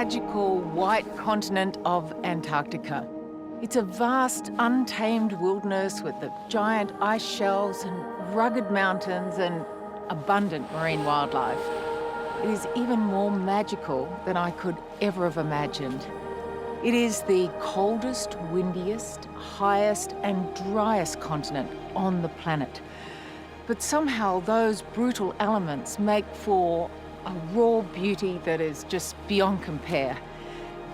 magical white continent of Antarctica. It's a vast, untamed wilderness with the giant ice shelves and rugged mountains and abundant marine wildlife. It is even more magical than I could ever have imagined. It is the coldest, windiest, highest and driest continent on the planet. But somehow those brutal elements make for a raw beauty that is just beyond compare.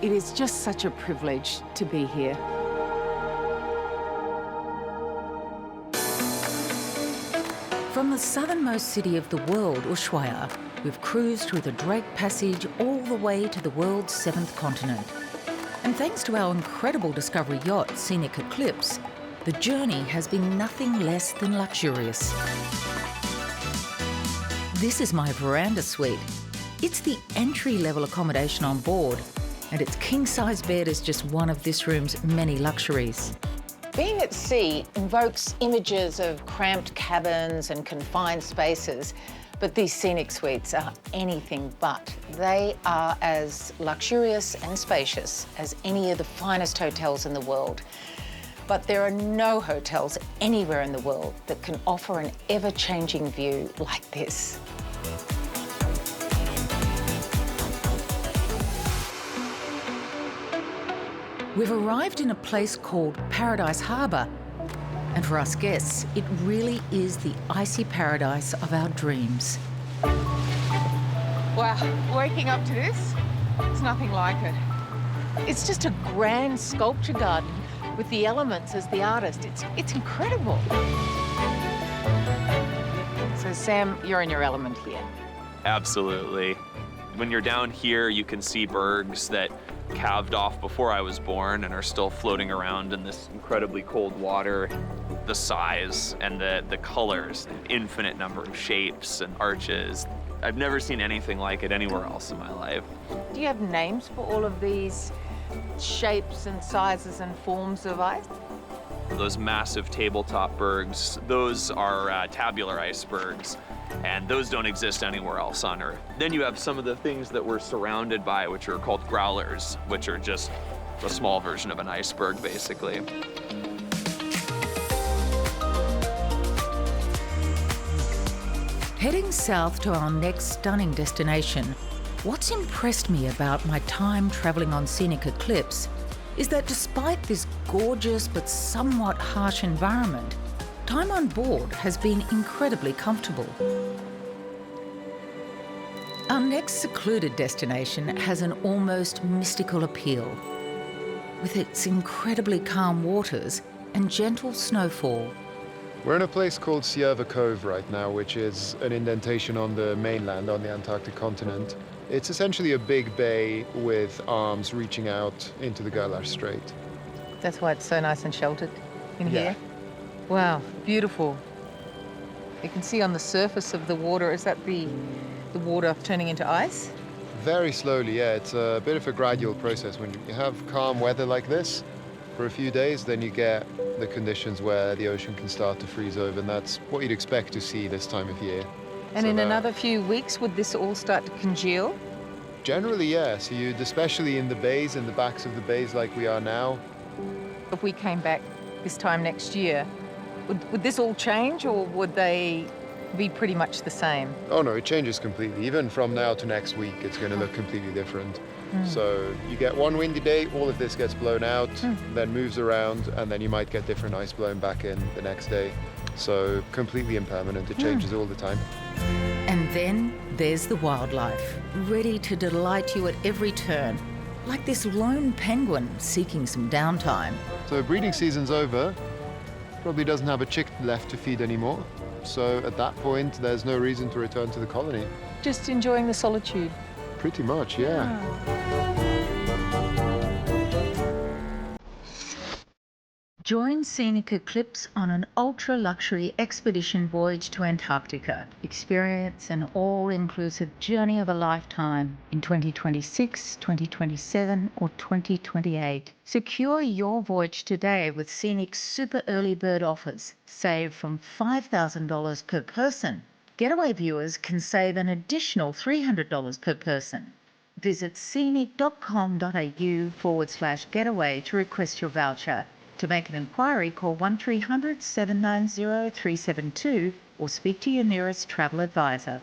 It is just such a privilege to be here. From the southernmost city of the world, Ushuaia, we've cruised through the Drake Passage all the way to the world's 7th continent. And thanks to our incredible discovery yacht, Scenic Eclipse, the journey has been nothing less than luxurious. This is my veranda suite. It's the entry-level accommodation on board, and its king-size bed is just one of this room's many luxuries. Being at sea invokes images of cramped cabins and confined spaces, but these scenic suites are anything but. They are as luxurious and spacious as any of the finest hotels in the world. But there are no hotels anywhere in the world that can offer an ever-changing view like this. We've arrived in a place called Paradise Harbour, and for us guests, it really is the icy paradise of our dreams. Wow, waking up to this, it's nothing like it. It's just a grand sculpture garden with the elements as the artist. It's incredible. So Sam, you're in your element here. Absolutely. When you're down here, you can see bergs that calved off before I was born and are still floating around in this incredibly cold water. The size and the colors, the infinite number of shapes and arches. I've never seen anything like it anywhere else in my life. Do you have names for all of these shapes and sizes and forms of ice? Those massive tabletop bergs, those are tabular icebergs, and those don't exist anywhere else on Earth. Then you have some of the things that we're surrounded by, which are called growlers, which are just a small version of an iceberg, basically. Heading south to our next stunning destination, what's impressed me about my time travelling on Scenic Eclipse is that despite this gorgeous but somewhat harsh environment, time on board has been incredibly comfortable. Our next secluded destination has an almost mystical appeal. With its incredibly calm waters and gentle snowfall. We're in a place called Sierva Cove right now, which is an indentation on the mainland, on the Antarctic continent. It's essentially a big bay with arms reaching out into the Gerlache Strait. That's why it's so nice and sheltered in Yeah. here. Wow, beautiful. You can see on the surface of the water, is that the water turning into ice? Very slowly, yeah. It's a bit of a gradual process. When you have calm weather like this for a few days, then you get the conditions where the ocean can start to freeze over, and that's what you'd expect to see this time of year. And So in that- another few weeks, would this all start to congeal? Generally, yeah. So you'd, especially in the bays, in the backs of the bays like we are now. If we came back this time next year, would this all change, or would they be pretty much the same? Oh no, it changes completely. Even from now to next week, it's going to look completely different. So you get one windy day, all of this gets blown out, then moves around, and then you might get different ice blown back in the next day. So completely impermanent, it changes all the time. And then there's the wildlife, ready to delight you at every turn, like this lone penguin seeking some downtime. So breeding season's over, probably doesn't have a chick left to feed anymore. So at that point, there's no reason to return to the colony. Just enjoying the solitude. Pretty much, yeah. Join Scenic Eclipse on an ultra-luxury expedition voyage to Antarctica. Experience an all-inclusive journey of a lifetime in 2026, 2027 or 2028. Secure your voyage today with Scenic's super early bird offers. Save from $5,000 per person. Getaway viewers can save an additional $300 per person. Visit scenic.com.au/getaway to request your voucher. To make an inquiry, call 1300 790 372 or speak to your nearest travel advisor.